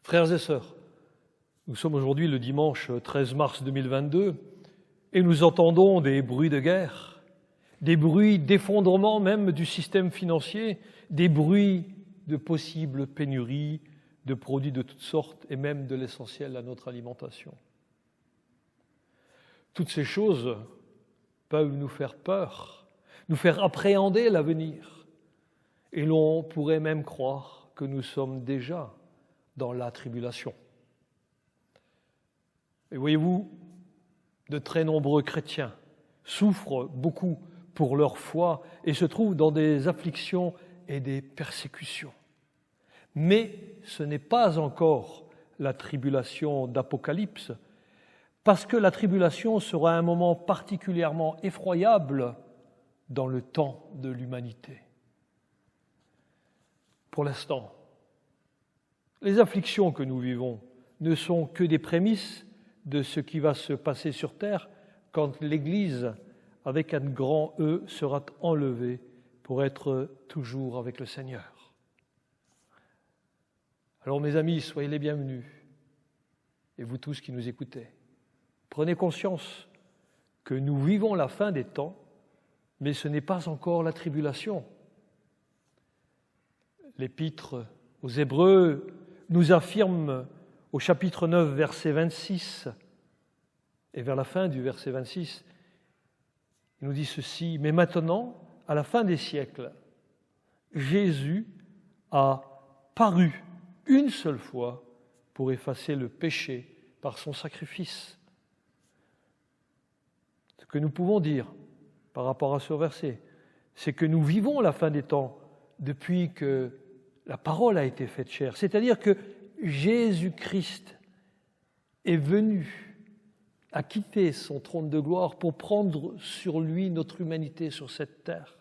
Frères et sœurs, nous sommes aujourd'hui le dimanche 13 mars 2022 et nous entendons des bruits de guerre, des bruits d'effondrement même du système financier, des bruits de possibles pénuries de produits de toutes sortes et même de l'essentiel à notre alimentation. Toutes ces choses peuvent nous faire peur, nous faire appréhender l'avenir. Et l'on pourrait même croire que nous sommes déjà dans la tribulation. Et voyez-vous, de très nombreux chrétiens souffrent beaucoup pour leur foi et se trouvent dans des afflictions et des persécutions. Mais ce n'est pas encore la tribulation d'Apocalypse, parce que la tribulation sera un moment particulièrement effroyable dans le temps de l'humanité. Pour l'instant, les afflictions que nous vivons ne sont que des prémices de ce qui va se passer sur terre quand l'Église, avec un grand E, sera enlevée pour être toujours avec le Seigneur. Alors mes amis, soyez les bienvenus, et vous tous qui nous écoutez, prenez conscience que nous vivons la fin des temps, mais ce n'est pas encore la tribulation. L'Épître aux Hébreux nous affirme au chapitre 9, verset 26, et vers la fin du verset 26, il nous dit ceci: « Mais maintenant, à la fin des siècles, Jésus a paru une seule fois pour effacer le péché par son sacrifice. » Ce que nous pouvons dire par rapport à ce verset, c'est que nous vivons la fin des temps depuis que la parole a été faite chair. C'est-à-dire que Jésus-Christ est venu, a quitté son trône de gloire pour prendre sur lui notre humanité sur cette terre.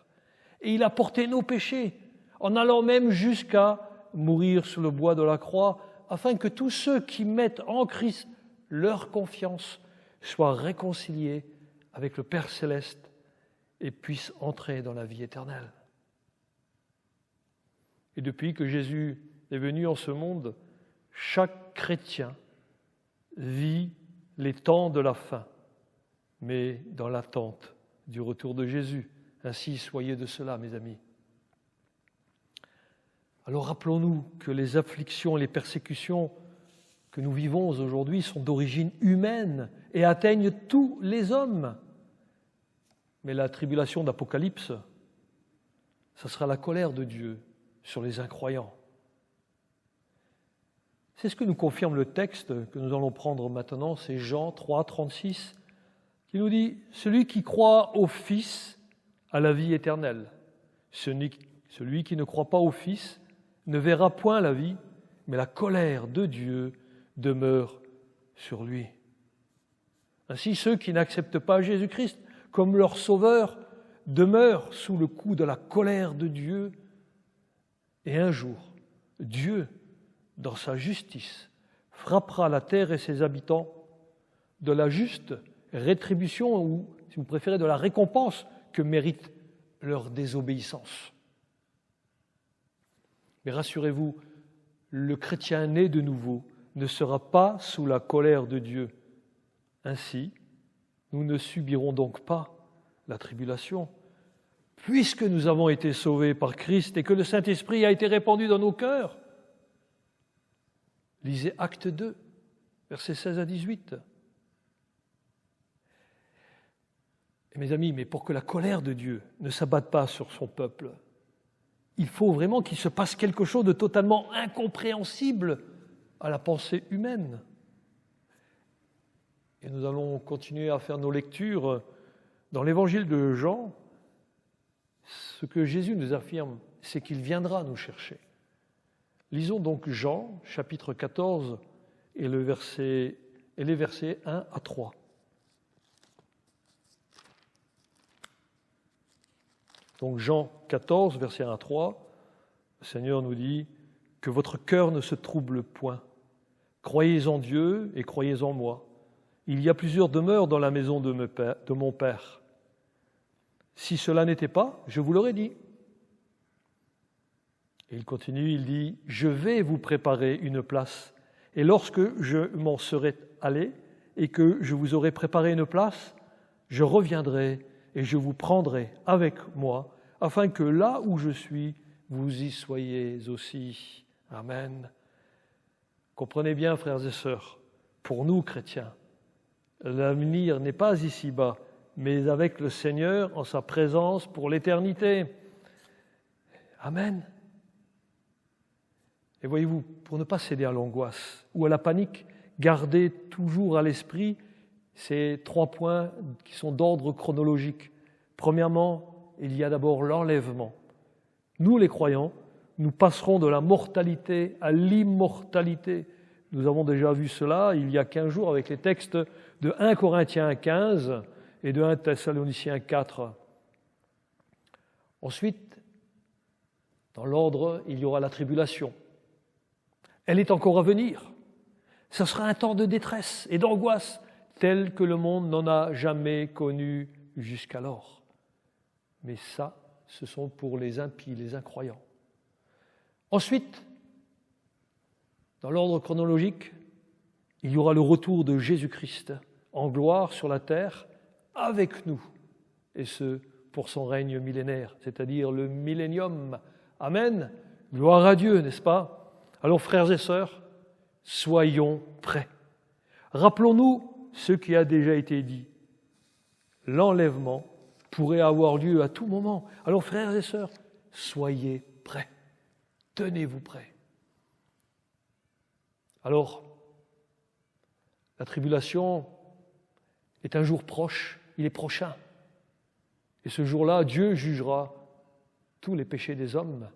Et il a porté nos péchés, en allant même jusqu'à mourir sur le bois de la croix, afin que tous ceux qui mettent en Christ leur confiance soient réconciliés avec le Père céleste et puissent entrer dans la vie éternelle. Et depuis que Jésus est venu en ce monde, chaque chrétien vit les temps de la fin, mais dans l'attente du retour de Jésus. Ainsi, soyez de cela, mes amis. Alors rappelons-nous que les afflictions et les persécutions que nous vivons aujourd'hui sont d'origine humaine et atteignent tous les hommes. Mais la tribulation d'Apocalypse, ce sera la colère de Dieu sur les incroyants. C'est ce que nous confirme le texte que nous allons prendre maintenant, c'est Jean 3, 36, qui nous dit « Celui qui croit au Fils a la vie éternelle. Celui qui ne croit pas au Fils ne verra point la vie, mais la colère de Dieu demeure sur lui. » Ainsi, ceux qui n'acceptent pas Jésus-Christ comme leur sauveur demeurent sous le coup de la colère de Dieu. Et un jour, Dieu, dans sa justice, frappera la terre et ses habitants de la juste rétribution, ou, si vous préférez, de la récompense que mérite leur désobéissance. Mais rassurez-vous, le chrétien né de nouveau ne sera pas sous la colère de Dieu. Ainsi, nous ne subirons donc pas la tribulation, puisque nous avons été sauvés par Christ et que le Saint-Esprit a été répandu dans nos cœurs. Lisez Actes 2, versets 16 à 18. Et mes amis, mais pour que la colère de Dieu ne s'abatte pas sur son peuple, il faut vraiment qu'il se passe quelque chose de totalement incompréhensible à la pensée humaine. Et nous allons continuer à faire nos lectures dans l'évangile de Jean. Ce que Jésus nous affirme, c'est qu'il viendra nous chercher. Lisons donc Jean, chapitre 14, et les versets 1 à 3. Donc Jean 14, versets 1 à 3, le Seigneur nous dit « Que votre cœur ne se trouble point. Croyez en Dieu et croyez en moi. Il y a plusieurs demeures dans la maison de mon Père. Si cela n'était pas, je vous l'aurais dit. » Et il continue, il dit « Je vais vous préparer une place. Et lorsque je m'en serai allé et que je vous aurai préparé une place, je reviendrai et je vous prendrai avec moi, afin que là où je suis, vous y soyez aussi. Amen. Comprenez bien, frères et sœurs, pour nous, chrétiens, l'avenir n'est pas ici-bas, mais avec le Seigneur en sa présence pour l'éternité. Amen. Et voyez-vous, pour ne pas céder à l'angoisse ou à la panique, gardez toujours à l'esprit ces 3 points qui sont d'ordre chronologique. Premièrement, il y a d'abord l'enlèvement. Nous, les croyants, nous passerons de la mortalité à l'immortalité. Nous avons déjà vu cela il y a 15 jours avec les textes de 1 Corinthiens 15 et de 1 Thessaloniciens 4. Ensuite, dans l'ordre, il y aura la tribulation. Elle est encore à venir. Ce sera un temps de détresse et d'angoisse tel que le monde n'en a jamais connu jusqu'alors. Mais ça, ce sont pour les impies, les incroyants. Ensuite, dans l'ordre chronologique, il y aura le retour de Jésus-Christ en gloire sur la terre avec nous, et ce, pour son règne millénaire, c'est-à-dire le millénium. Amen. Gloire à Dieu, n'est-ce pas? Alors, frères et sœurs, soyons prêts. Rappelons-nous ce qui a déjà été dit. L'enlèvement pourrait avoir lieu à tout moment. Alors, frères et sœurs, soyez prêts. Tenez-vous prêts. Alors, la tribulation est un jour proche, il est prochain. Et ce jour-là, Dieu jugera tous les péchés des hommes.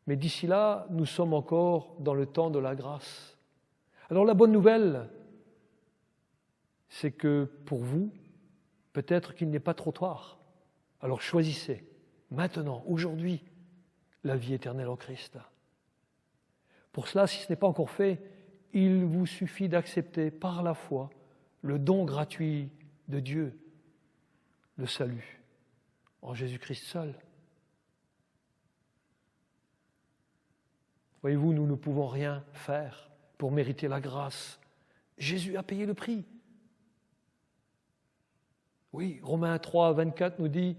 Mais d'ici là, nous sommes encore dans le temps de la grâce. Alors la bonne nouvelle, c'est que pour vous, peut-être qu'il n'est pas trop tard. Alors choisissez, maintenant, aujourd'hui, la vie éternelle en Christ. Pour cela, si ce n'est pas encore fait, il vous suffit d'accepter par la foi le don gratuit de Dieu, le salut, en Jésus-Christ seul. Voyez-vous, nous ne pouvons rien faire pour mériter la grâce. Jésus a payé le prix. Oui, Romains 3, 24 nous dit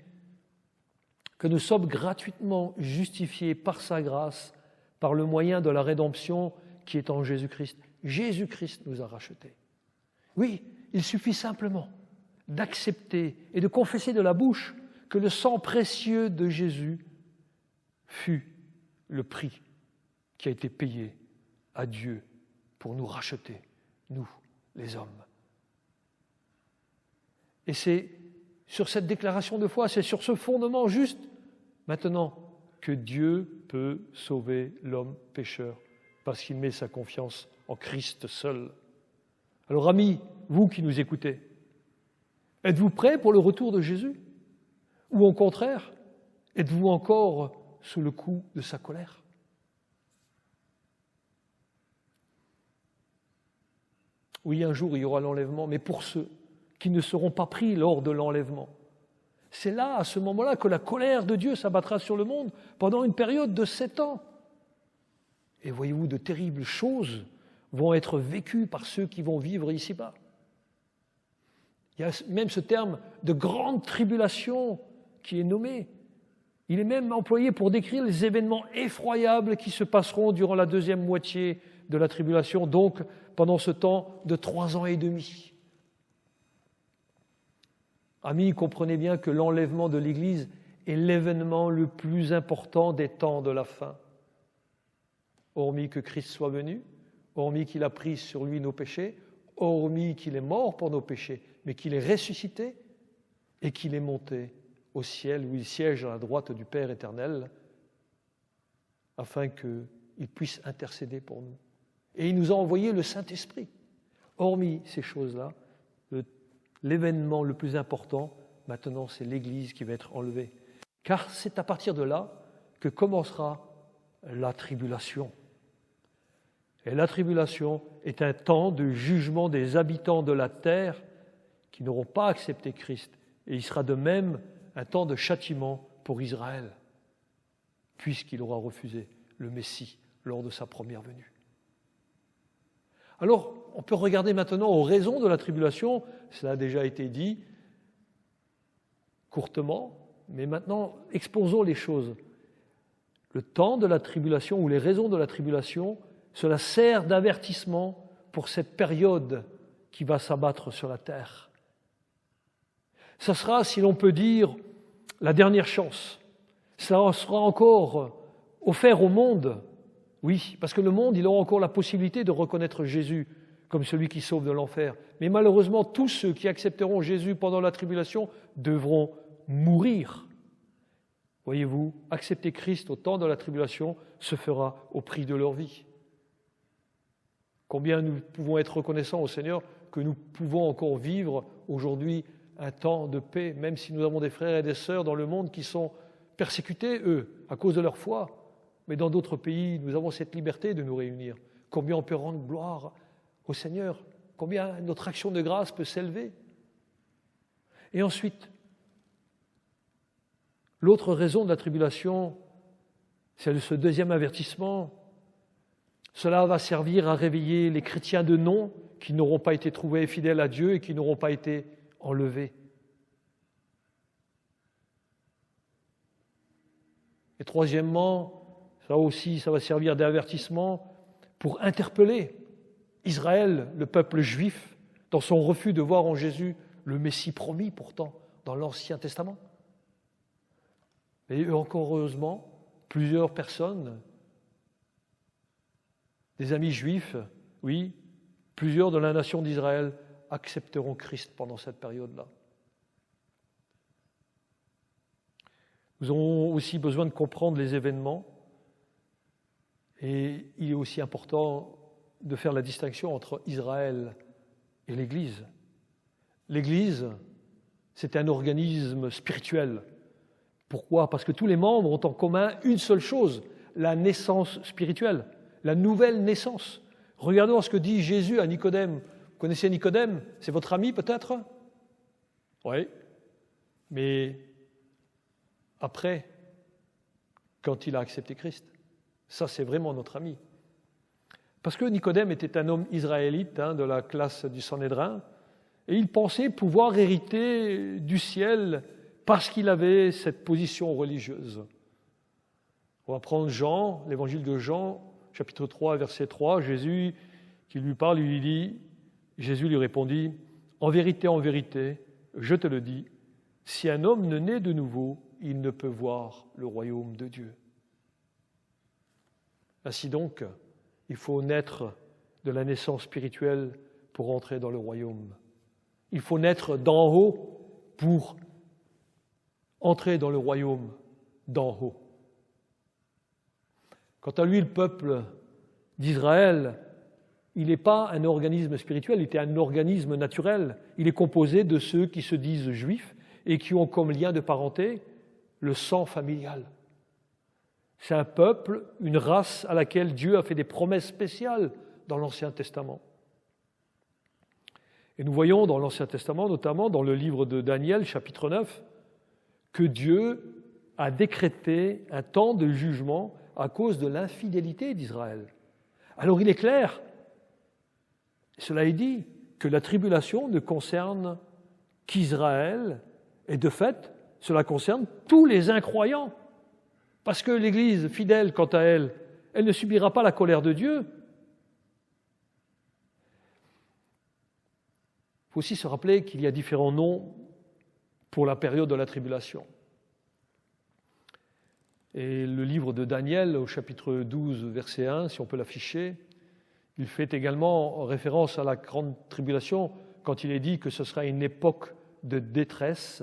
que nous sommes gratuitement justifiés par sa grâce, par le moyen de la rédemption qui est en Jésus-Christ. Jésus-Christ nous a rachetés. Oui, il suffit simplement d'accepter et de confesser de la bouche que le sang précieux de Jésus fut le prix qui a été payé à Dieu pour nous racheter, nous, les hommes. Et c'est sur cette déclaration de foi, c'est sur ce fondement juste, maintenant, que Dieu peut sauver l'homme pécheur, parce qu'il met sa confiance en Christ seul. Alors, amis, vous qui nous écoutez, êtes-vous prêts pour le retour de Jésus? Ou au contraire, êtes-vous encore sous le coup de sa colère? Oui, un jour, il y aura l'enlèvement, mais pour ceux qui ne seront pas pris lors de l'enlèvement, c'est là, à ce moment-là, que la colère de Dieu s'abattra sur le monde pendant une période de 7 ans. Et voyez-vous, de terribles choses vont être vécues par ceux qui vont vivre ici-bas. Il y a même ce terme de grande tribulation qui est nommé. Il est même employé pour décrire les événements effroyables qui se passeront durant la deuxième moitié de la tribulation, donc pendant ce temps de 3 ans et demi. Amis, comprenez bien que l'enlèvement de l'Église est l'événement le plus important des temps de la fin. Hormis que Christ soit venu, hormis qu'il a pris sur lui nos péchés, hormis qu'il est mort pour nos péchés, mais qu'il est ressuscité et qu'il est monté au ciel où il siège à la droite du Père éternel, afin qu'il puisse intercéder pour nous. Et il nous a envoyé le Saint-Esprit. Hormis ces choses-là, l'événement le plus important, maintenant, c'est l'Église qui va être enlevée. Car c'est à partir de là que commencera la tribulation. Et la tribulation est un temps de jugement des habitants de la terre qui n'auront pas accepté Christ. Et il sera de même un temps de châtiment pour Israël, puisqu'il aura refusé le Messie lors de sa première venue. Alors, on peut regarder maintenant aux raisons de la tribulation. Cela a déjà été dit courtement, mais maintenant, exposons les choses. Le temps de la tribulation ou les raisons de la tribulation, cela sert d'avertissement pour cette période qui va s'abattre sur la terre. Ça sera, si l'on peut dire, la dernière chance. Ça sera encore offert au monde, oui, parce que le monde, il aura encore la possibilité de reconnaître Jésus comme celui qui sauve de l'enfer. Mais malheureusement, tous ceux qui accepteront Jésus pendant la tribulation devront mourir. Voyez-vous, accepter Christ au temps de la tribulation se fera au prix de leur vie. Combien nous pouvons être reconnaissants au Seigneur que nous pouvons encore vivre aujourd'hui un temps de paix, même si nous avons des frères et des sœurs dans le monde qui sont persécutés, eux, à cause de leur foi. Mais dans d'autres pays, nous avons cette liberté de nous réunir. Combien on peut rendre gloire au Seigneur, combien notre action de grâce peut s'élever. Et ensuite, l'autre raison de la tribulation, c'est ce deuxième avertissement. Cela va servir à réveiller les chrétiens de nom qui n'auront pas été trouvés fidèles à Dieu et qui n'auront pas été enlevés. Et troisièmement, ça aussi, ça va servir d'avertissement pour interpeller Israël, le peuple juif, dans son refus de voir en Jésus le Messie promis pourtant dans l'Ancien Testament. Et encore heureusement, plusieurs personnes, des amis juifs, oui, plusieurs de la nation d'Israël accepteront Christ pendant cette période-là. Nous avons aussi besoin de comprendre les événements et il est aussi important de faire la distinction entre Israël et l'Église. L'Église, c'est un organisme spirituel. Pourquoi ? Parce que tous les membres ont en commun une seule chose, la naissance spirituelle, la nouvelle naissance. Regardons ce que dit Jésus à Nicodème. Vous connaissez Nicodème ? C'est votre ami peut-être ? Oui. Mais après, quand il a accepté Christ, ça c'est vraiment notre ami. Parce que Nicodème était un homme israélite de la classe du Sanhédrin, et il pensait pouvoir hériter du ciel parce qu'il avait cette position religieuse. On va prendre Jean, l'évangile de Jean, chapitre 3, verset 3, Jésus qui lui parle, lui dit, Jésus lui répondit, « En vérité, je te le dis, si un homme ne naît de nouveau, il ne peut voir le royaume de Dieu. » Ainsi donc, il faut naître de la naissance spirituelle pour entrer dans le royaume. Il faut naître d'en haut pour entrer dans le royaume d'en haut. Quant à lui, le peuple d'Israël, il n'est pas un organisme spirituel, il était un organisme naturel. Il est composé de ceux qui se disent juifs et qui ont comme lien de parenté le sang familial. C'est un peuple, une race à laquelle Dieu a fait des promesses spéciales dans l'Ancien Testament. Et nous voyons dans l'Ancien Testament, notamment dans le livre de Daniel, chapitre 9, que Dieu a décrété un temps de jugement à cause de l'infidélité d'Israël. Alors il est clair, cela est dit, que la tribulation ne concerne qu'Israël, et de fait, cela concerne tous les incroyants. Parce que l'Église fidèle, quant à elle, elle ne subira pas la colère de Dieu. Il faut aussi se rappeler qu'il y a différents noms pour la période de la tribulation. Et le livre de Daniel, au chapitre 12, verset 1, si on peut l'afficher, il fait également référence à la grande tribulation quand il est dit que ce sera une époque de détresse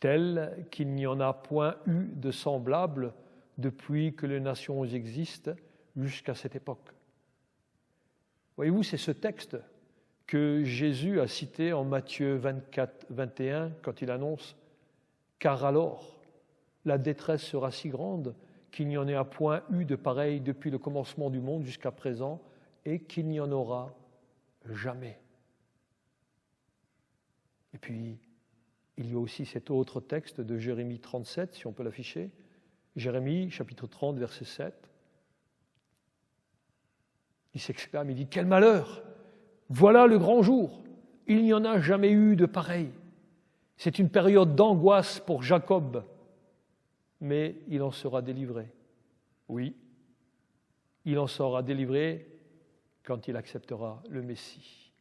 telle qu'il n'y en a point eu de semblable depuis que les nations existent jusqu'à cette époque. Voyez-vous, c'est ce texte que Jésus a cité en Matthieu 24, 21, quand il annonce « Car alors, la détresse sera si grande qu'il n'y en ait point eu de pareil depuis le commencement du monde jusqu'à présent et qu'il n'y en aura jamais. » Et puis, il y a aussi cet autre texte de Jérémie 37, si on peut l'afficher. Jérémie, chapitre 30, verset 7. Il s'exclame, il dit « Quel malheur ! Voilà le grand jour. Il n'y en a jamais eu de pareil. C'est une période d'angoisse pour Jacob, mais il en sera délivré. Oui, il en sera délivré quand il acceptera le Messie.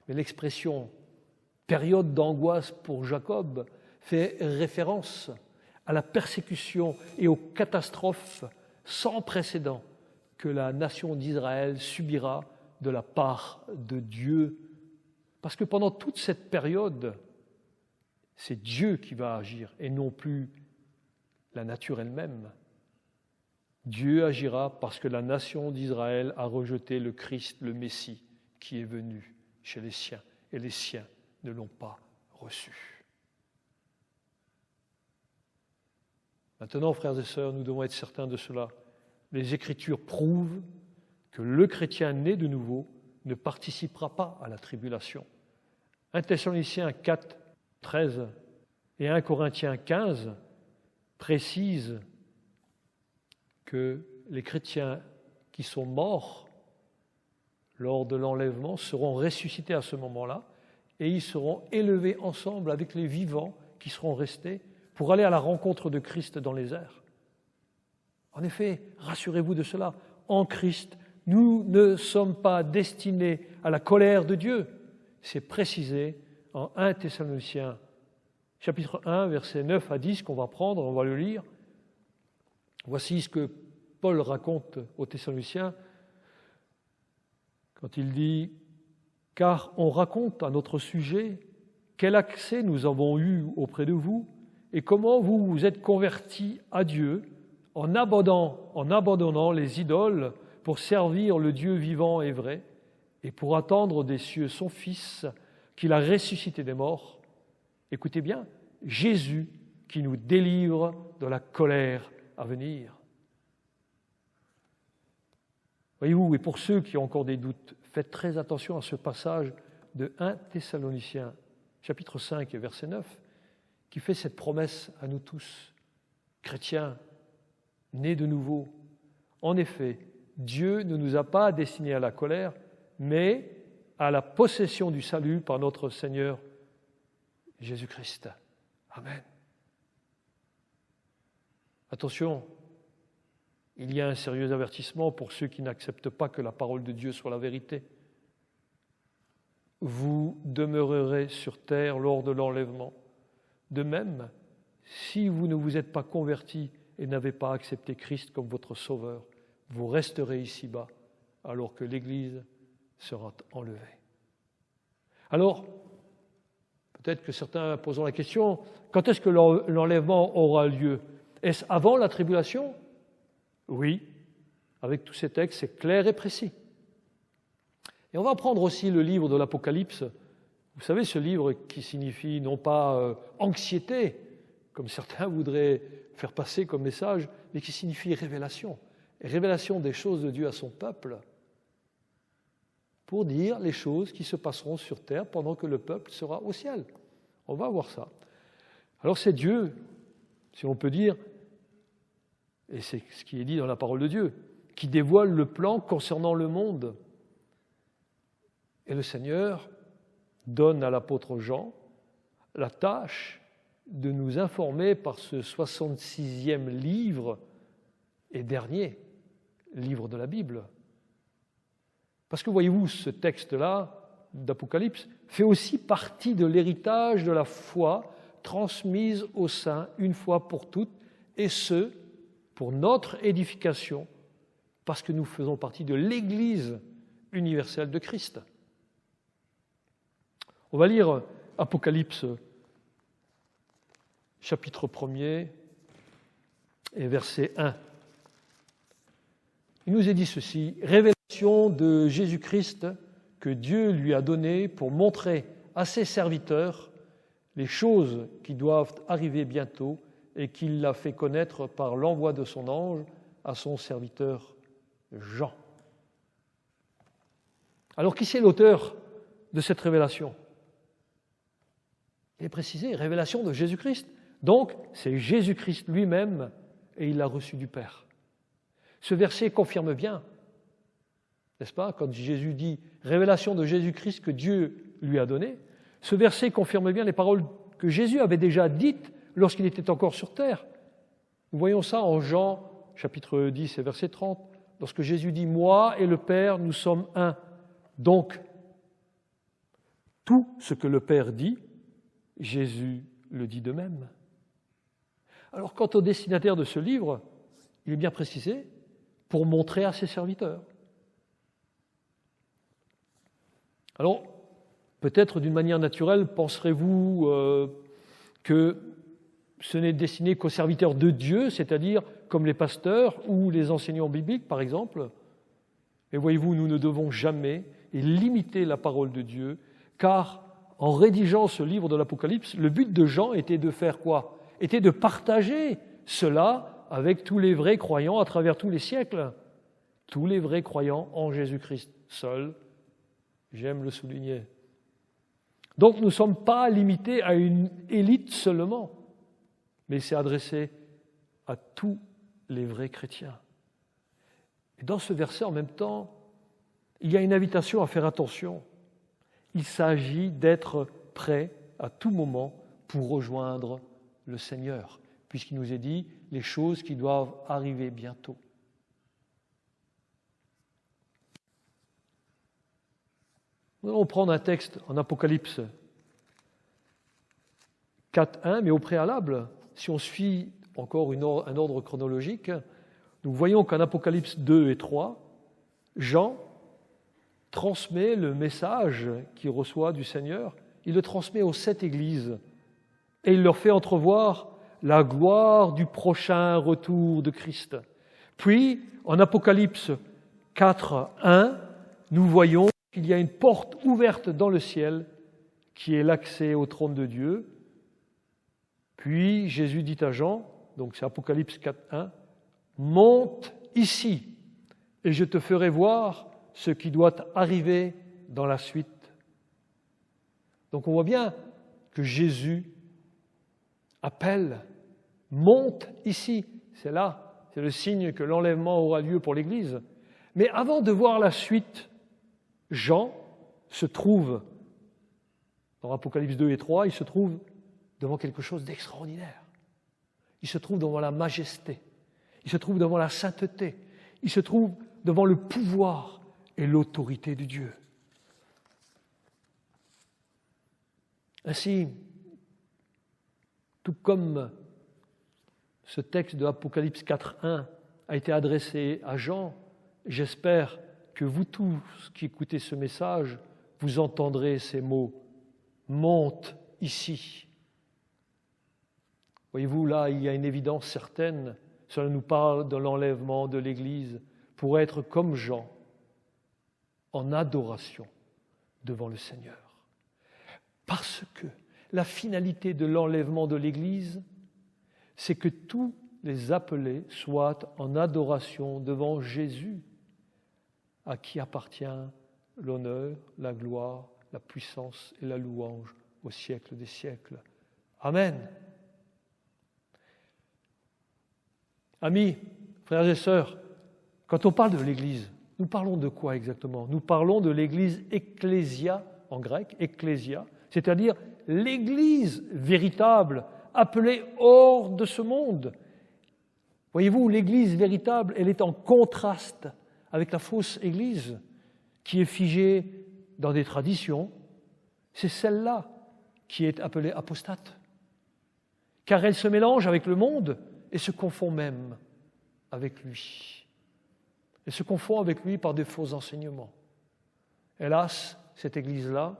Mais l'expression « période d'angoisse pour Jacob » fait référence à la persécution et aux catastrophes sans précédent que la nation d'Israël subira de la part de Dieu. Parce que pendant toute cette période, c'est Dieu qui va agir et non plus la nature elle-même. Dieu agira parce que la nation d'Israël a rejeté le Christ, le Messie, qui est venu chez les siens, et les siens ne l'ont pas reçu. Maintenant, frères et sœurs, nous devons être certains de cela. Les Écritures prouvent que le chrétien né de nouveau ne participera pas à la tribulation. 1 Thessaloniciens 4, 13 et 1 Corinthiens 15 précisent que les chrétiens qui sont morts lors de l'enlèvement seront ressuscités à ce moment-là et ils seront élevés ensemble avec les vivants qui seront restés pour aller à la rencontre de Christ dans les airs. En effet, rassurez-vous de cela, en Christ, nous ne sommes pas destinés à la colère de Dieu. C'est précisé en 1 Thessaloniciens, chapitre 1, versets 9 à 10, qu'on va prendre, on va le lire. Voici ce que Paul raconte aux Thessaloniciens quand il dit « Car on raconte à notre sujet quel accès nous avons eu auprès de vous et comment vous vous êtes convertis à Dieu en abandonnant les idoles pour servir le Dieu vivant et vrai et pour attendre des cieux son Fils qu'il a ressuscité des morts. Écoutez bien, Jésus qui nous délivre de la colère à venir. » Voyez-vous, et pour ceux qui ont encore des doutes, faites très attention à ce passage de 1 Thessaloniciens, chapitre 5, verset 9, qui fait cette promesse à nous tous, chrétiens, nés de nouveau. En effet, Dieu ne nous a pas destinés à la colère, mais à la possession du salut par notre Seigneur Jésus-Christ. Amen. Attention, il y a un sérieux avertissement pour ceux qui n'acceptent pas que la parole de Dieu soit la vérité. Vous demeurerez sur terre lors de l'enlèvement. De même, si vous ne vous êtes pas convertis et n'avez pas accepté Christ comme votre sauveur, vous resterez ici-bas alors que l'Église sera enlevée. Alors, peut-être que certains poseront la question, quand est-ce que l'enlèvement aura lieu? Est-ce avant la tribulation? Oui, avec tous ces textes, c'est clair et précis. Et on va prendre aussi le livre de l'Apocalypse. Vous savez, ce livre qui signifie non pas anxiété, comme certains voudraient faire passer comme message, mais qui signifie révélation. Et révélation des choses de Dieu à son peuple, pour dire les choses qui se passeront sur terre pendant que le peuple sera au ciel. On va voir ça. Alors c'est Dieu, si on peut dire, et c'est ce qui est dit dans la parole de Dieu, qui dévoile le plan concernant le monde. Et le Seigneur donne à l'apôtre Jean la tâche de nous informer par ce 66e livre et dernier livre de la Bible. Parce que voyez-vous, ce texte-là d'Apocalypse fait aussi partie de l'héritage de la foi transmise aux saints une fois pour toutes, et ce, pour notre édification, parce que nous faisons partie de l'Église universelle de Christ. On va lire Apocalypse, chapitre 1er et verset 1. Il nous est dit ceci, « Révélation de Jésus-Christ que Dieu lui a donnée pour montrer à ses serviteurs les choses qui doivent arriver bientôt et qu'il l'a fait connaître par l'envoi de son ange à son serviteur Jean. » Alors, qui c'est l'auteur de cette révélation? Il est précisé, révélation de Jésus-Christ. Donc, c'est Jésus-Christ lui-même et il l'a reçu du Père. Ce verset confirme bien n'est-ce pas? Quand Jésus dit « révélation de Jésus-Christ que Dieu lui a donnée », ce verset confirme bien les paroles que Jésus avait déjà dites lorsqu'il était encore sur terre. Nous voyons ça en Jean, chapitre 10 et verset 30, lorsque Jésus dit « Moi et le Père, nous sommes un ». Donc, tout ce que le Père dit, Jésus le dit de même. Alors, quant au destinataire de ce livre, il est bien précisé, pour montrer à ses serviteurs. Alors, peut-être d'une manière naturelle, penserez-vous que ce n'est destiné qu'aux serviteurs de Dieu, c'est-à-dire comme les pasteurs ou les enseignants bibliques, par exemple. Et voyez-vous, nous ne devons jamais limiter la parole de Dieu, car en rédigeant ce livre de l'Apocalypse, le but de Jean était de faire quoi? Était de partager cela avec tous les vrais croyants à travers tous les siècles. Tous les vrais croyants en Jésus-Christ seul, j'aime le souligner. Donc nous ne sommes pas limités à une élite seulement, mais c'est adressé à tous les vrais chrétiens. Et dans ce verset, en même temps, il y a une invitation à faire attention. Il s'agit d'être prêt à tout moment pour rejoindre le Seigneur, puisqu'il nous est dit les choses qui doivent arriver bientôt. Nous allons prendre un texte en Apocalypse 4.1, mais au préalable, si on suit encore un ordre chronologique, nous voyons qu'en Apocalypse 2 et 3, Jean transmet le message qu'il reçoit du Seigneur, il le transmet aux 7 églises et il leur fait entrevoir la gloire du prochain retour de Christ. Puis, en Apocalypse 4.1, nous voyons qu'il y a une porte ouverte dans le ciel qui est l'accès au trône de Dieu. Puis Jésus dit à Jean, donc c'est Apocalypse 4.1, « Monte ici et je te ferai voir ce qui doit arriver dans la suite. » Donc on voit bien que Jésus appelle « Monte ici ». C'est là, c'est le signe que l'enlèvement aura lieu pour l'Église. Mais avant de voir la suite, Jean se trouve, dans Apocalypse 2 et 3, il se trouve devant quelque chose d'extraordinaire. Il se trouve devant la majesté, il se trouve devant la sainteté, il se trouve devant le pouvoir et l'autorité de Dieu. Ainsi, tout comme ce texte de Apocalypse 4.1 a été adressé à Jean, j'espère que vous tous qui écoutez ce message, vous entendrez ces mots « Monte ici ». Voyez-vous, là, il y a une évidence certaine. Cela nous parle de l'enlèvement de l'Église pour être comme Jean, en adoration devant le Seigneur. Parce que la finalité de l'enlèvement de l'Église, c'est que tous les appelés soient en adoration devant Jésus, à qui appartient l'honneur, la gloire, la puissance et la louange au siècle des siècles. Amen. Amis, frères et sœurs, quand on parle de l'Église, nous parlons de quoi exactement? Nous parlons de l'Église ecclésia, en grec, ecclésia, c'est-à-dire l'Église véritable, appelée hors de ce monde. Voyez-vous, l'Église véritable, elle est en contraste avec la fausse Église qui est figée dans des traditions. C'est celle-là qui est appelée apostate, car elle se mélange avec le monde et se confond même avec lui. Elle se confond avec lui par des faux enseignements. Hélas, cette Église-là,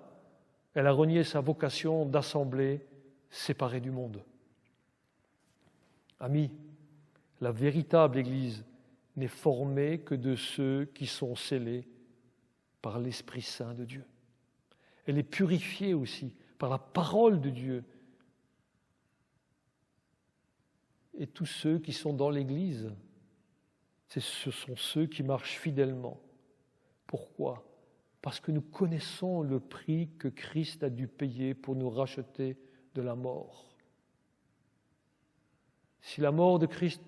elle a renié sa vocation d'assembler séparée du monde. Amis, la véritable Église n'est formée que de ceux qui sont scellés par l'Esprit Saint de Dieu. Elle est purifiée aussi par la parole de Dieu. Et tous ceux qui sont dans l'Église, ce sont ceux qui marchent fidèlement. Pourquoi? Parce que nous connaissons le prix que Christ a dû payer pour nous racheter de la mort. Si la mort de Christ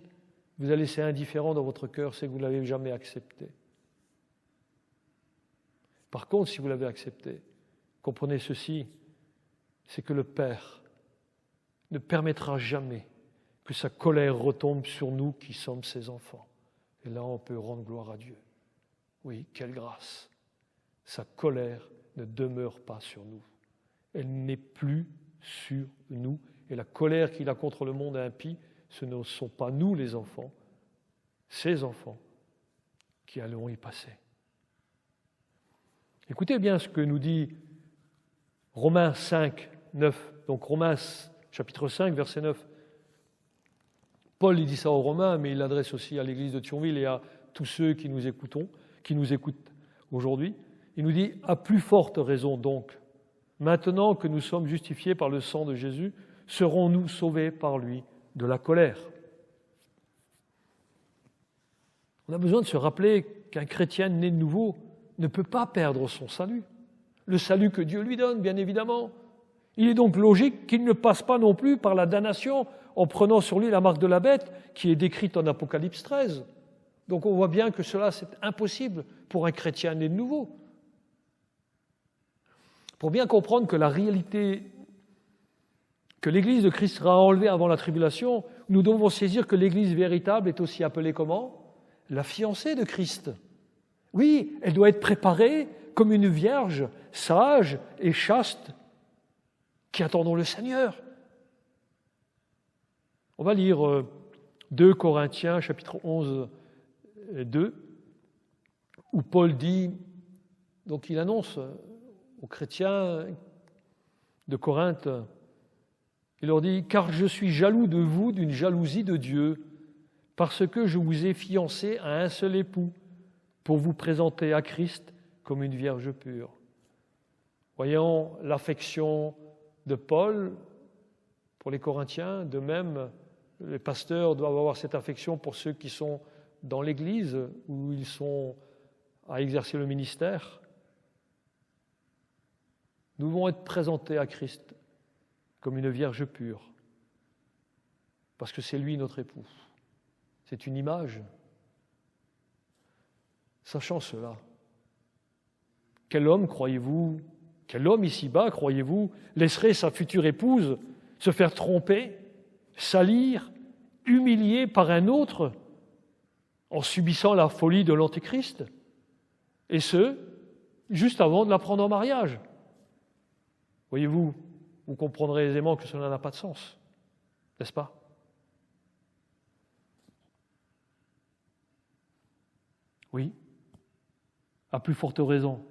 vous a laissé indifférent dans votre cœur, c'est que vous ne l'avez jamais accepté. Par contre, si vous l'avez accepté, comprenez ceci, c'est que le Père ne permettra jamais que sa colère retombe sur nous qui sommes ses enfants. Et là, on peut rendre gloire à Dieu. Oui, quelle grâce! Sa colère ne demeure pas sur nous. Elle n'est plus sur nous. Et la colère qu'il a contre le monde impie, ce ne sont pas nous les enfants, ses enfants, qui allons y passer. Écoutez bien ce que nous dit Romains 5, 9. Donc Romains chapitre 5, verset 9. Paul il dit ça aux Romains, mais il l'adresse aussi à l'église de Thionville et à tous ceux qui nous écoutent aujourd'hui. Il nous dit « À plus forte raison donc, maintenant que nous sommes justifiés par le sang de Jésus, serons-nous sauvés par lui de la colère ?» On a besoin de se rappeler qu'un chrétien né de nouveau ne peut pas perdre son salut. Le salut que Dieu lui donne, bien évidemment. Il est donc logique qu'il ne passe pas non plus par la damnation en prenant sur lui la marque de la bête qui est décrite en Apocalypse 13. Donc on voit bien que cela, c'est impossible pour un chrétien né de nouveau. Pour bien comprendre que la réalité, que l'Église de Christ sera enlevée avant la tribulation, nous devons saisir que l'Église véritable est aussi appelée comment ? La fiancée de Christ. Oui, elle doit être préparée comme une vierge sage et chaste qui attendons le Seigneur. On va lire 2 Corinthiens, chapitre 11, 2, où Paul dit, donc il annonce aux chrétiens de Corinthe, il leur dit « Car je suis jaloux de vous d'une jalousie de Dieu, parce que je vous ai fiancés à un seul époux, pour vous présenter à Christ comme une vierge pure. » Voyons l'affection de Paul pour les Corinthiens, de même, les pasteurs doivent avoir cette affection pour ceux qui sont dans l'Église, où ils sont à exercer le ministère. Nous devons être présentés à Christ comme une vierge pure, parce que c'est lui notre époux. C'est une image. Sachant cela, quel homme, croyez-vous, quel homme ici-bas, croyez-vous, laisserait sa future épouse se faire tromper, salir, humilier par un autre en subissant la folie de l'Antéchrist, et ce, juste avant de la prendre en mariage? Voyez-vous, vous comprendrez aisément que cela n'a pas de sens, n'est-ce pas? Oui, à plus forte raison.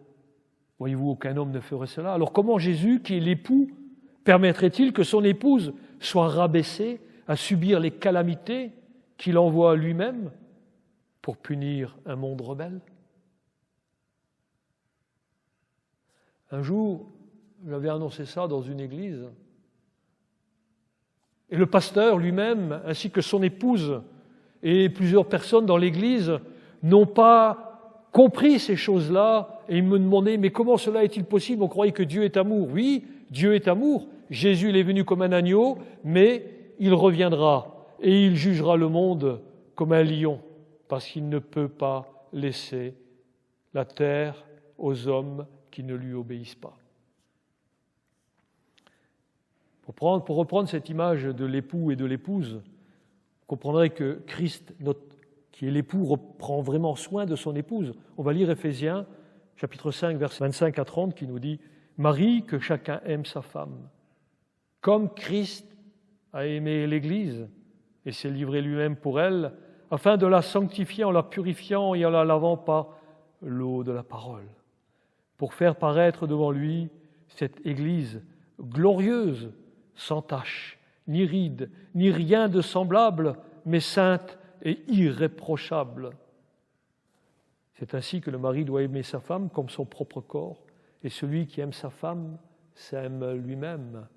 Voyez-vous, aucun homme ne ferait cela. Alors comment Jésus, qui est l'époux, permettrait-il que son épouse soit rabaissée à subir les calamités qu'il envoie lui-même pour punir un monde rebelle? Un jour, j'avais annoncé ça dans une église, et le pasteur lui-même, ainsi que son épouse et plusieurs personnes dans l'église, n'ont pas compris ces choses-là, et ils me demandaient, mais comment cela est-il possible? On croyait que Dieu est amour. Oui, Dieu est amour. Jésus il est venu comme un agneau, mais il reviendra et il jugera le monde comme un lion, parce qu'il ne peut pas laisser la terre aux hommes qui ne lui obéissent pas. Pour reprendre cette image de l'époux et de l'épouse, vous comprendrez que Christ, qui est l'époux, reprend vraiment soin de son épouse. On va lire Éphésiens, chapitre 5, versets 25 à 30, qui nous dit « Marie, que chacun aime sa femme, comme Christ a aimé l'Église et s'est livré lui-même pour elle, afin de la sanctifier en la purifiant et en la lavant par l'eau de la parole, pour faire paraître devant lui cette Église glorieuse, sans tache, ni ride, ni rien de semblable, mais sainte et irréprochable. C'est ainsi que le mari doit aimer sa femme comme son propre corps, et celui qui aime sa femme s'aime lui-même,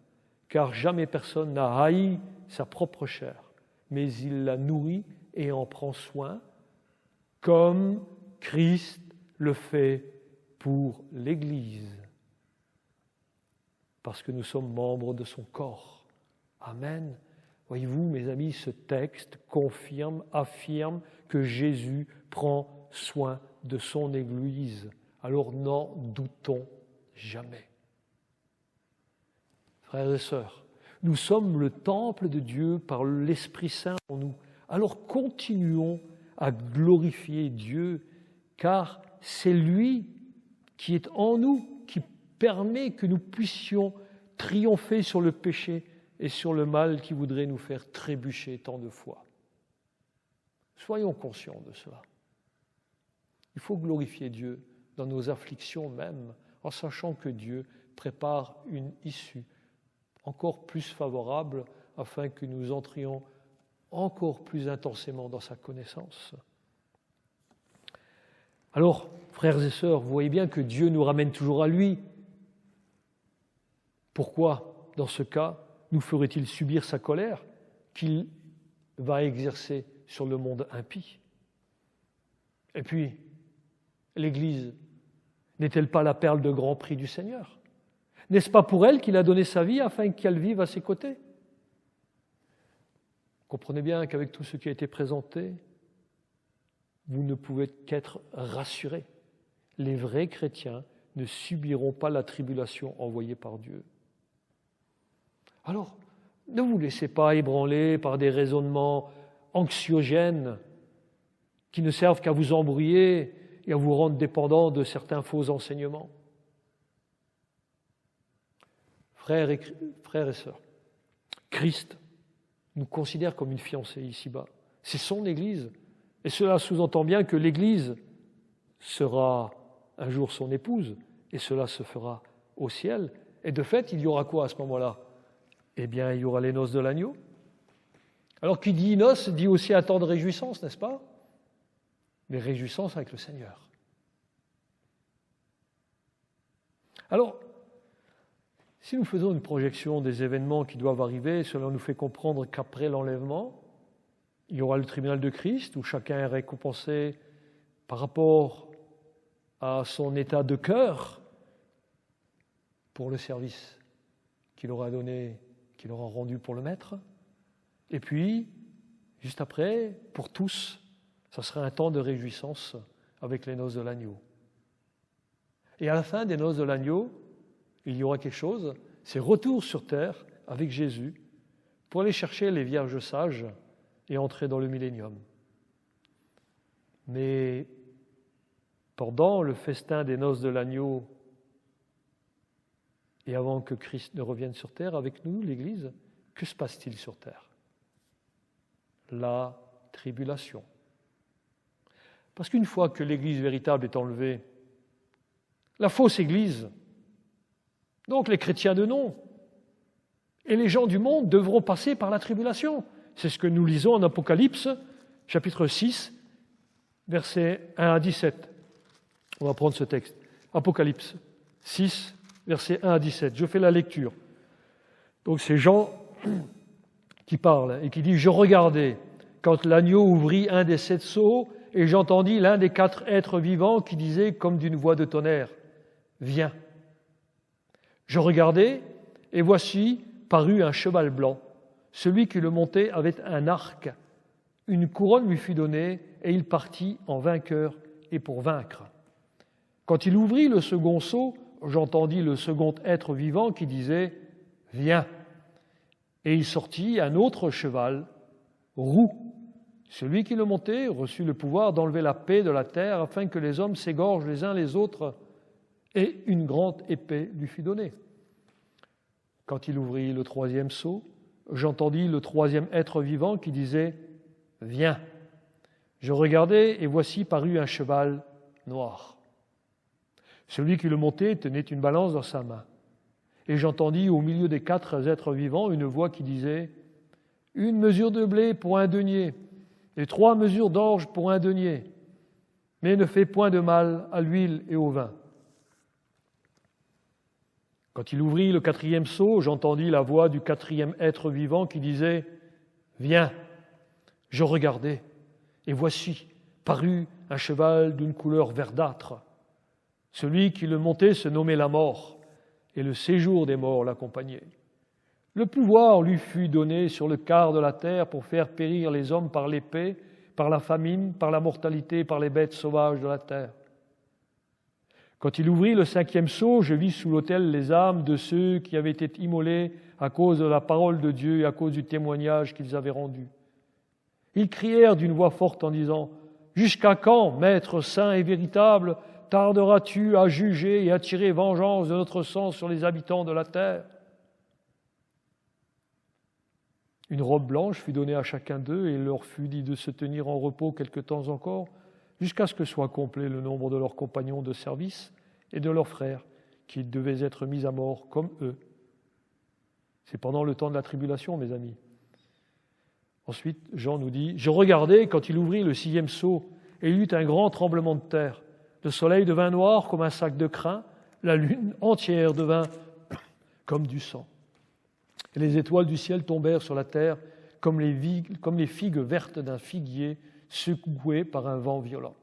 car jamais personne n'a haï sa propre chair, mais il la nourrit et en prend soin, comme Christ le fait pour l'Église, parce que nous sommes membres de son corps. Amen. Voyez-vous, mes amis, ce texte affirme que Jésus prend soin de son Église alors n'en doutons jamais. Frères et sœurs, nous sommes le temple de Dieu par l'Esprit Saint en nous. Alors continuons à glorifier Dieu, car c'est lui qui est en nous, qui permet que nous puissions triompher sur le péché et sur le mal qui voudrait nous faire trébucher tant de fois. Soyons conscients de cela. Il faut glorifier Dieu dans nos afflictions même, en sachant que Dieu prépare une issue encore plus favorable afin que nous entrions encore plus intensément dans sa connaissance. Alors, frères et sœurs, vous voyez bien que Dieu nous ramène toujours à lui. Pourquoi, dans ce cas, nous ferait-il subir sa colère qu'il va exercer sur le monde impie? Et puis, l'Église n'est-elle pas la perle de grand prix du Seigneur? N'est-ce pas pour elle qu'il a donné sa vie afin qu'elle vive à ses côtés? Comprenez bien qu'avec tout ce qui a été présenté, vous ne pouvez qu'être rassurés. Les vrais chrétiens ne subiront pas la tribulation envoyée par Dieu. Alors, ne vous laissez pas ébranler par des raisonnements anxiogènes qui ne servent qu'à vous embrouiller et à vous rendre dépendants de certains faux enseignements. Frères et sœurs, Christ nous considère comme une fiancée ici-bas. C'est son Église. Et cela sous-entend bien que l'Église sera un jour son épouse, et cela se fera au ciel. Et de fait, il y aura quoi à ce moment-là? Eh bien, il y aura les noces de l'agneau. Alors, qui dit noces dit aussi un temps de réjouissance, n'est-ce pas? Mais réjouissance avec le Seigneur. Alors, si nous faisons une projection des événements qui doivent arriver, cela nous fait comprendre qu'après l'enlèvement, il y aura le tribunal de Christ où chacun est récompensé par rapport à son état de cœur pour le service qu'il aura donné, qu'il aura rendu pour le Maître. Et puis, juste après, pour tous, ça sera un temps de réjouissance avec les noces de l'agneau. Et à la fin des noces de l'agneau, il y aura quelque chose, c'est retour sur terre avec Jésus pour aller chercher les vierges sages et entrer dans le millénium. Mais pendant le festin des noces de l'agneau et avant que Christ ne revienne sur terre avec nous, l'Église, que se passe-t-il sur terre? La tribulation. Parce qu'une fois que l'Église véritable est enlevée, la fausse Église, donc les chrétiens de nom, et les gens du monde devront passer par la tribulation. C'est ce que nous lisons en Apocalypse, chapitre 6, versets 1 à 17. On va prendre ce texte. Apocalypse 6, versets 1 à 17. Je fais la lecture. Donc c'est Jean qui parle et qui dit « Je regardais quand l'agneau ouvrit un des 7 sceaux et j'entendis l'un des 4 êtres vivants qui disait comme d'une voix de tonnerre « Viens ». Je regardai et voici parut un cheval blanc. Celui qui le montait avait un arc. Une couronne lui fut donnée et il partit en vainqueur et pour vaincre. Quand il ouvrit le second sceau, j'entendis le second être vivant qui disait « Viens ». Et il sortit un autre cheval, roux. Celui qui le montait reçut le pouvoir d'enlever la paix de la terre afin que les hommes s'égorgent les uns les autres, et une grande épée lui fut donnée. Quand il ouvrit le 3e sceau, j'entendis le 3e être vivant qui disait « Viens ». Je regardai et voici parut un cheval noir. Celui qui le montait tenait une balance dans sa main. Et j'entendis au milieu des 4 êtres vivants une voix qui disait « Une mesure de blé pour un denier, et 3 mesures d'orge pour un denier, mais ne fais point de mal à l'huile et au vin. » Quand il ouvrit le 4e sceau, j'entendis la voix du 4e être vivant qui disait « Viens ». Je regardai, et voici, parut un cheval d'une couleur verdâtre. Celui qui le montait se nommait la mort, et le séjour des morts l'accompagnait. Le pouvoir lui fut donné sur le quart de la terre pour faire périr les hommes par l'épée, par la famine, par la mortalité, par les bêtes sauvages de la terre. Quand il ouvrit le 5e sceau, je vis sous l'autel les âmes de ceux qui avaient été immolés à cause de la parole de Dieu et à cause du témoignage qu'ils avaient rendu. Ils crièrent d'une voix forte en disant « Jusqu'à quand, Maître saint et véritable, tarderas-tu à juger et à tirer vengeance de notre sang sur les habitants de la terre ?» Une robe blanche fut donnée à chacun d'eux et il leur fut dit de se tenir en repos quelque temps encore, jusqu'à ce que soit complet le nombre de leurs compagnons de service et de leurs frères, qui devaient être mis à mort comme eux. C'est pendant le temps de la tribulation, mes amis. Ensuite, Jean nous dit « Je regardais quand il ouvrit le 6e sceau, et il y eut un grand tremblement de terre. Le soleil devint noir comme un sac de crin, la lune entière devint comme du sang. Et les étoiles du ciel tombèrent sur la terre comme les figues vertes d'un figuier secouées par un vent violent.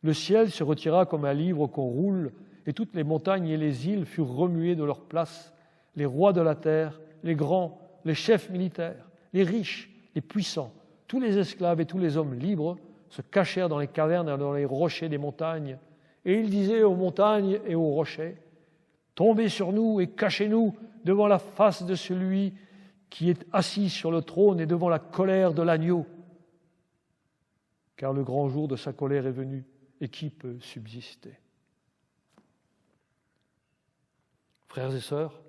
Le ciel se retira comme un livre qu'on roule, et toutes les montagnes et les îles furent remuées de leur place. Les rois de la terre, les grands, les chefs militaires, les riches, les puissants, tous les esclaves et tous les hommes libres se cachèrent dans les cavernes et dans les rochers des montagnes. Et ils disaient aux montagnes et aux rochers, « Tombez sur nous et cachez-nous devant la face de celui qui est assis sur le trône et devant la colère de l'agneau. Car le grand jour de sa colère est venu, et qui peut subsister ?» Frères et sœurs,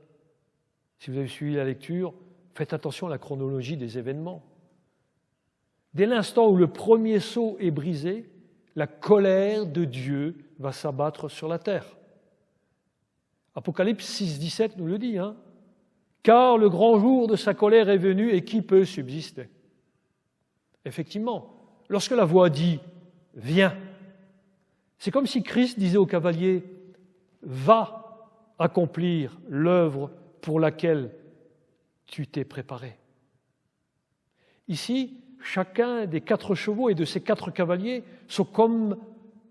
si vous avez suivi la lecture, faites attention à la chronologie des événements. Dès l'instant où le premier sceau est brisé, la colère de Dieu va s'abattre sur la terre. Apocalypse 6, 17 nous le dit, Car le grand jour de sa colère est venu et qui peut subsister ? Effectivement, lorsque la voix dit « Viens », c'est comme si Christ disait au cavalier « Va accomplir l'œuvre pour laquelle tu t'es préparé ». Ici, chacun des 4 chevaux et de ces 4 cavaliers sont comme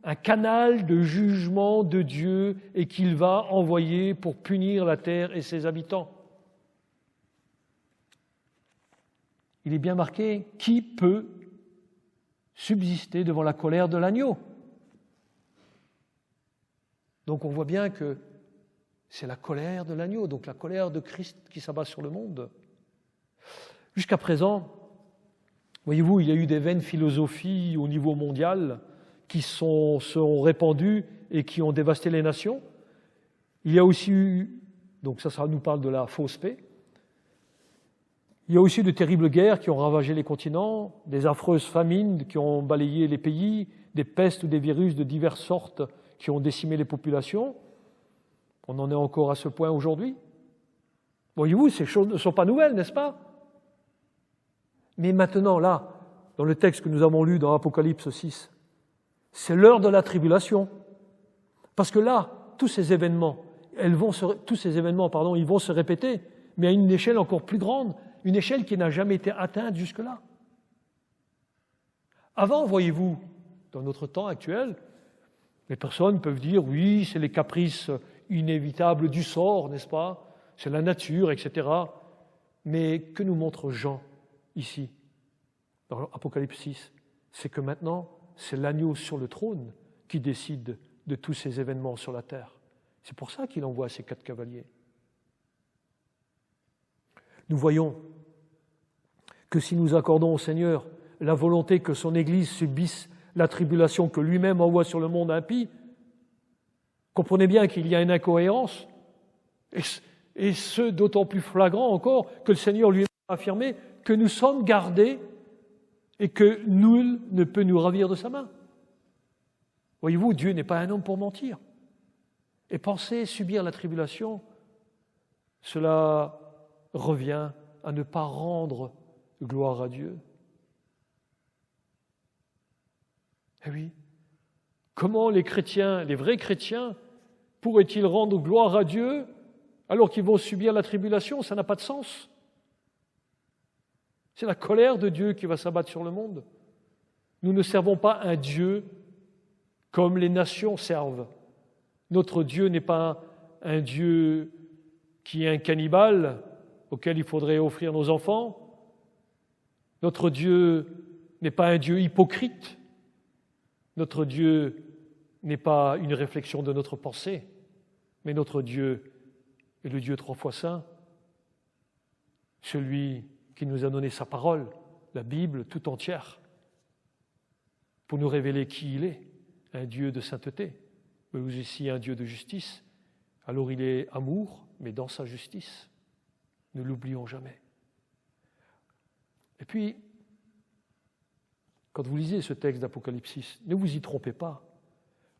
un canal de jugement de Dieu et qu'il va envoyer pour punir la terre et ses habitants. Il est bien marqué « Qui peut subsister devant la colère de l'agneau ?» Donc on voit bien que c'est la colère de l'agneau, donc la colère de Christ qui s'abat sur le monde. Jusqu'à présent, voyez-vous, il y a eu des vaines philosophies au niveau mondial qui sont répandues et qui ont dévasté les nations. Il y a aussi eu, donc ça nous parle de la fausse paix, il y a aussi de terribles guerres qui ont ravagé les continents, des affreuses famines qui ont balayé les pays, des pestes ou des virus de diverses sortes qui ont décimé les populations. On en est encore à ce point aujourd'hui. Voyez-vous, ces choses ne sont pas nouvelles, n'est-ce pas ? Mais maintenant, là, dans le texte que nous avons lu dans Apocalypse 6, c'est l'heure de la tribulation. Parce que là, tous ces événements, ils vont se répéter, mais à une échelle encore plus grande, une échelle qui n'a jamais été atteinte jusque-là. Avant, voyez-vous, dans notre temps actuel, les personnes peuvent dire « oui, c'est les caprices inévitables du sort, n'est-ce pas ? C'est la nature, etc. » Mais que nous montre Jean ici, dans Apocalypse 6 ? C'est que maintenant, c'est l'agneau sur le trône qui décide de tous ces événements sur la terre. C'est pour ça qu'il envoie ces 4 cavaliers. Nous voyons que si nous accordons au Seigneur la volonté que son Église subisse la tribulation que lui-même envoie sur le monde impie, comprenez bien qu'il y a une incohérence, et ce d'autant plus flagrant encore que le Seigneur lui-même a affirmé que nous sommes gardés et que nul ne peut nous ravir de sa main. Voyez-vous, Dieu n'est pas un homme pour mentir. Et penser subir la tribulation, cela revient à ne pas rendre gloire à Dieu. Eh oui, comment les chrétiens, les vrais chrétiens, pourraient-ils rendre gloire à Dieu alors qu'ils vont subir la tribulation ? Ça n'a pas de sens. C'est la colère de Dieu qui va s'abattre sur le monde. Nous ne servons pas un Dieu comme les nations servent. Notre Dieu n'est pas un Dieu qui est un cannibale auquel il faudrait offrir nos enfants. Notre Dieu n'est pas un Dieu hypocrite. Notre Dieu n'est pas une réflexion de notre pensée, mais notre Dieu est le Dieu 3 fois saint, celui qui nous a donné sa parole, la Bible tout entière, pour nous révéler qui il est, un Dieu de sainteté, mais aussi un Dieu de justice. Alors il est amour, mais dans sa justice. Ne l'oublions jamais. Et puis, quand vous lisez ce texte d'Apocalypse, ne vous y trompez pas.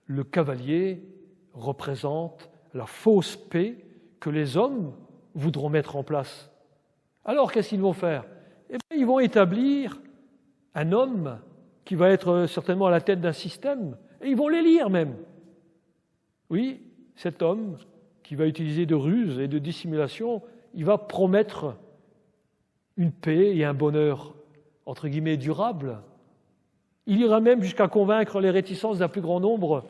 Le cavalier représente la fausse paix que les hommes voudront mettre en place. Alors, qu'est-ce qu'ils vont faire? Eh bien, ils vont établir un homme qui va être certainement à la tête d'un système, et ils vont l'élire même. Oui, cet homme qui va utiliser de ruse et de dissimulation, il va promettre une paix et un bonheur, entre guillemets, durable. Il ira même jusqu'à convaincre les réticences d'un plus grand nombre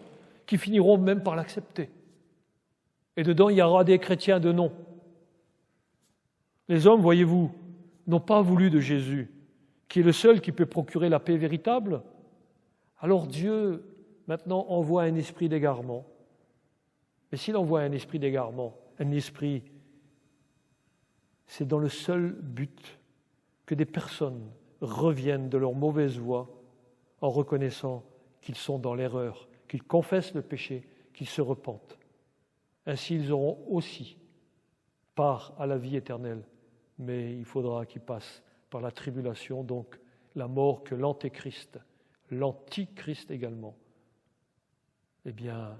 qui finiront même par l'accepter. Et dedans, il y aura des chrétiens de nom. Les hommes, voyez-vous, n'ont pas voulu de Jésus, qui est le seul qui peut procurer la paix véritable. Alors Dieu, maintenant, envoie un esprit d'égarement. Et s'il envoie un esprit d'égarement, un esprit, c'est dans le seul but que des personnes reviennent de leur mauvaise voie en reconnaissant qu'ils sont dans l'erreur, qu'ils confessent le péché, qu'ils se repentent. Ainsi, ils auront aussi part à la vie éternelle, mais il faudra qu'ils passent par la tribulation, donc la mort que l'antéchrist également, eh bien,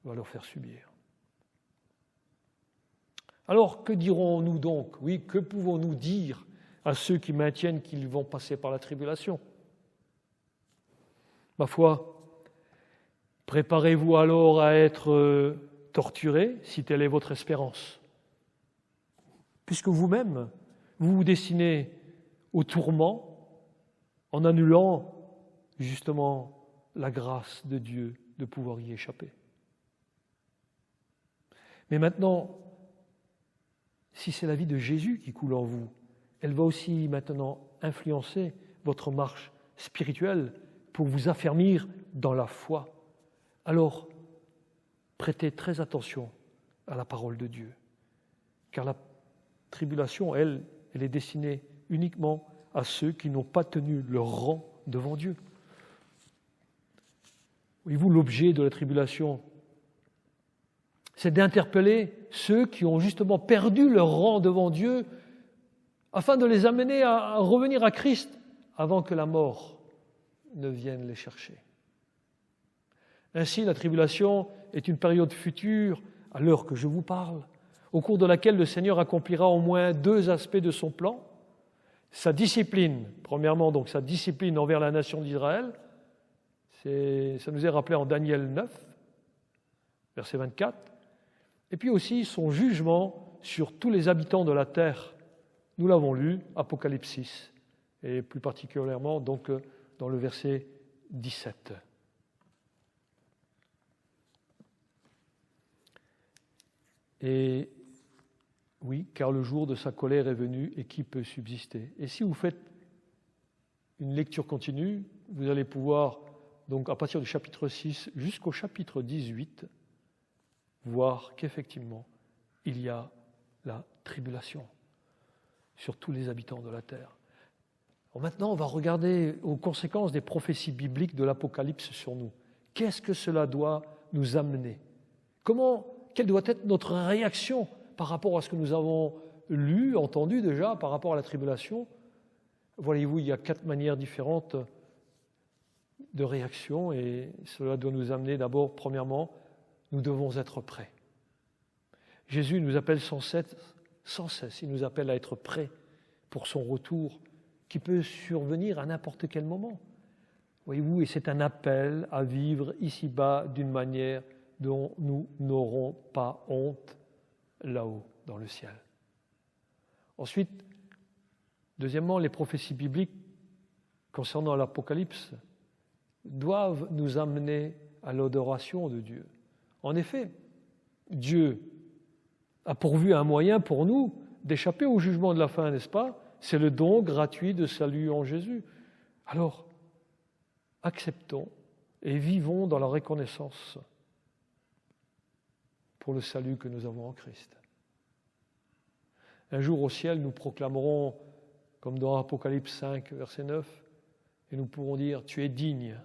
va leur faire subir. Alors, que dirons-nous donc? Oui, que pouvons-nous dire à ceux qui maintiennent qu'ils vont passer par la tribulation? Ma foi, préparez-vous alors à être torturés, si telle est votre espérance. Puisque vous-même, vous vous destinez au tourment en annulant justement la grâce de Dieu de pouvoir y échapper. Mais maintenant, si c'est la vie de Jésus qui coule en vous, elle va aussi maintenant influencer votre marche spirituelle pour vous affermir dans la foi. Alors, prêtez très attention à la parole de Dieu, car la tribulation, elle est destinée uniquement à ceux qui n'ont pas tenu leur rang devant Dieu. Voyez-vous, l'objet de la tribulation, c'est d'interpeller ceux qui ont justement perdu leur rang devant Dieu afin de les amener à revenir à Christ avant que la mort ne vienne les chercher. Ainsi, la tribulation est une période future, à l'heure que je vous parle, au cours de laquelle le Seigneur accomplira au moins 2 aspects de son plan. Sa discipline, premièrement, donc sa discipline envers la nation d'Israël, ça nous est rappelé en Daniel 9, verset 24, et puis aussi son jugement sur tous les habitants de la terre. Nous l'avons lu, Apocalypse 6, et plus particulièrement donc dans le verset 17. Et oui, car le jour de sa colère est venu, et qui peut subsister? Et si vous faites une lecture continue, vous allez pouvoir, donc à partir du chapitre 6 jusqu'au chapitre 18, voir qu'effectivement, il y a la tribulation sur tous les habitants de la terre. Alors maintenant, on va regarder aux conséquences des prophéties bibliques de l'Apocalypse sur nous. Qu'est-ce que cela doit nous amener? Quelle doit être notre réaction par rapport à ce que nous avons lu, entendu déjà, par rapport à la tribulation? Voyez-vous, il y a 4 manières différentes de réaction, et cela doit nous amener d'abord, premièrement, nous devons être prêts. Jésus nous appelle sans cesse, il nous appelle à être prêts pour son retour, qui peut survenir à n'importe quel moment. Voyez-vous, et c'est un appel à vivre ici-bas d'une manière dont nous n'aurons pas honte là-haut, dans le ciel. Ensuite, deuxièmement, les prophéties bibliques concernant l'Apocalypse doivent nous amener à l'adoration de Dieu. En effet, Dieu a pourvu un moyen pour nous d'échapper au jugement de la fin, n'est-ce pas? C'est le don gratuit de salut en Jésus. Alors, acceptons et vivons dans la reconnaissance pour le salut que nous avons en Christ. Un jour au ciel, nous proclamerons, comme dans Apocalypse 5, verset 9, et nous pourrons dire « Tu es digne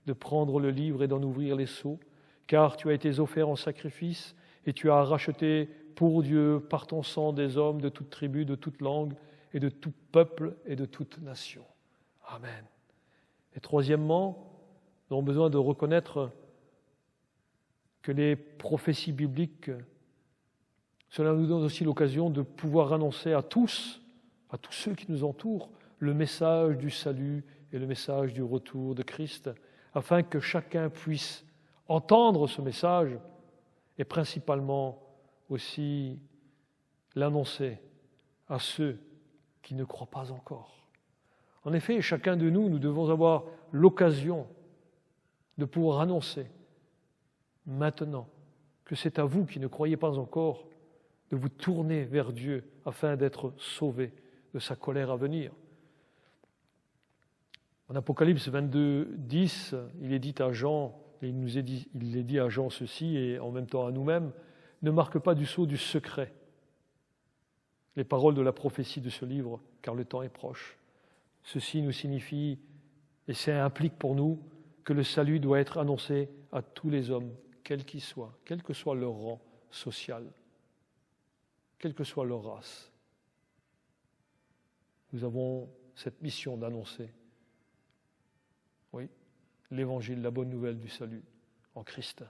de prendre le livre et d'en ouvrir les sceaux, car tu as été offert en sacrifice et tu as racheté pour Dieu par ton sang des hommes de toute tribu, de toute langue et de tout peuple et de toute nation. » Amen. Et troisièmement, nous avons besoin de reconnaître que les prophéties bibliques, cela nous donne aussi l'occasion de pouvoir annoncer à tous ceux qui nous entourent, le message du salut et le message du retour de Christ, afin que chacun puisse entendre ce message et principalement aussi l'annoncer à ceux qui ne croient pas encore. En effet, chacun de nous devons avoir l'occasion de pouvoir annoncer maintenant que c'est à vous qui ne croyez pas encore de vous tourner vers Dieu afin d'être sauvés de sa colère à venir. En Apocalypse 22, 10, il est dit à Jean, il est dit à Jean ceci et en même temps à nous-mêmes, ne marque pas du sceau du secret les paroles de la prophétie de ce livre, car le temps est proche. Ceci nous signifie, et ça implique pour nous, que le salut doit être annoncé à tous les hommes, quels qu'ils soient, quel que soit leur rang social, quelle que soit leur race. Nous avons cette mission d'annoncer, oui, l'évangile, la bonne nouvelle du salut en Christ.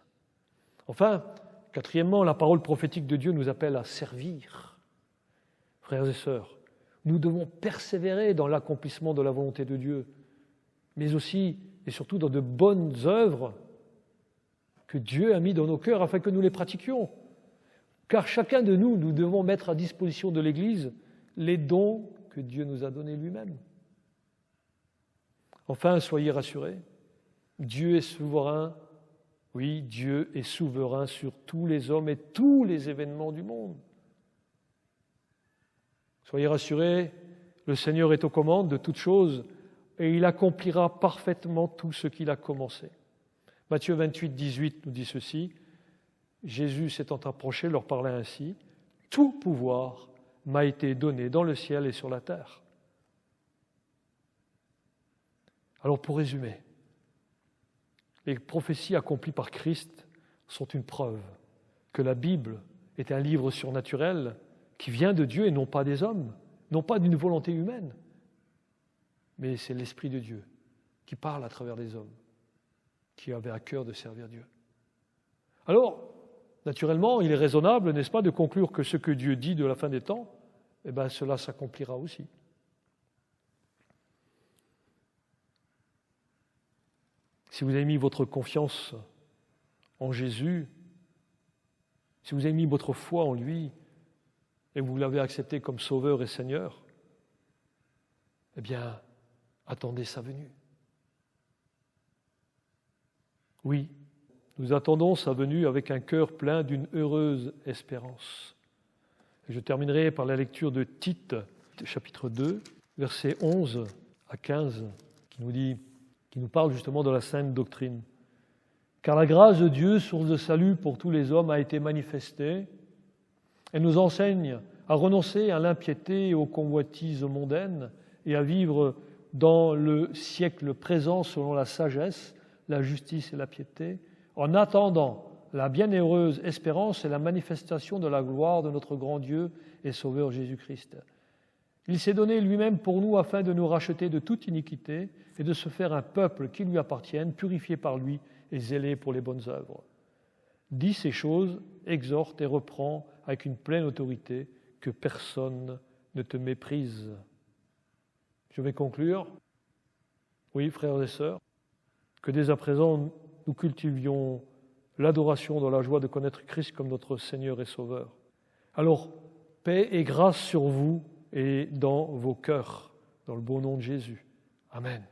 Enfin, quatrièmement, la parole prophétique de Dieu nous appelle à servir. Frères et sœurs, nous devons persévérer dans l'accomplissement de la volonté de Dieu, mais aussi et surtout dans de bonnes œuvres que Dieu a mis dans nos cœurs afin que nous les pratiquions. Car chacun de nous, nous devons mettre à disposition de l'Église les dons que Dieu nous a donnés lui-même. Enfin, soyez rassurés, Dieu est souverain, oui, Dieu est souverain sur tous les hommes et tous les événements du monde. Soyez rassurés, le Seigneur est aux commandes de toutes choses et il accomplira parfaitement tout ce qu'il a commencé. Matthieu 28, 18 nous dit ceci, Jésus s'étant approché leur parla ainsi, « Tout pouvoir m'a été donné dans le ciel et sur la terre. » Alors pour résumer, les prophéties accomplies par Christ sont une preuve que la Bible est un livre surnaturel qui vient de Dieu et non pas des hommes, non pas d'une volonté humaine, mais c'est l'Esprit de Dieu qui parle à travers les hommes, qui avait à cœur de servir Dieu. Alors, naturellement, il est raisonnable, n'est-ce pas, de conclure que ce que Dieu dit de la fin des temps, cela s'accomplira aussi. Si vous avez mis votre confiance en Jésus, si vous avez mis votre foi en lui, et vous l'avez accepté comme Sauveur et Seigneur, attendez sa venue. Oui, nous attendons sa venue avec un cœur plein d'une heureuse espérance. Et je terminerai par la lecture de Tite, chapitre 2, versets 11 à 15, qui nous parle justement de la sainte doctrine. « Car la grâce de Dieu, source de salut pour tous les hommes, a été manifestée. Elle nous enseigne à renoncer à l'impiété et aux convoitises mondaines et à vivre dans le siècle présent selon la sagesse, la justice et la piété, en attendant la bienheureuse espérance et la manifestation de la gloire de notre grand Dieu et Sauveur Jésus-Christ. Il s'est donné lui-même pour nous afin de nous racheter de toute iniquité et de se faire un peuple qui lui appartienne, purifié par lui et zélé pour les bonnes œuvres. Dis ces choses, exhorte et reprend avec une pleine autorité, que personne ne te méprise. » Je vais conclure. Oui, frères et sœurs, que dès à présent, nous cultivions l'adoration dans la joie de connaître Christ comme notre Seigneur et Sauveur. Alors, paix et grâce sur vous et dans vos cœurs, dans le beau nom de Jésus. Amen.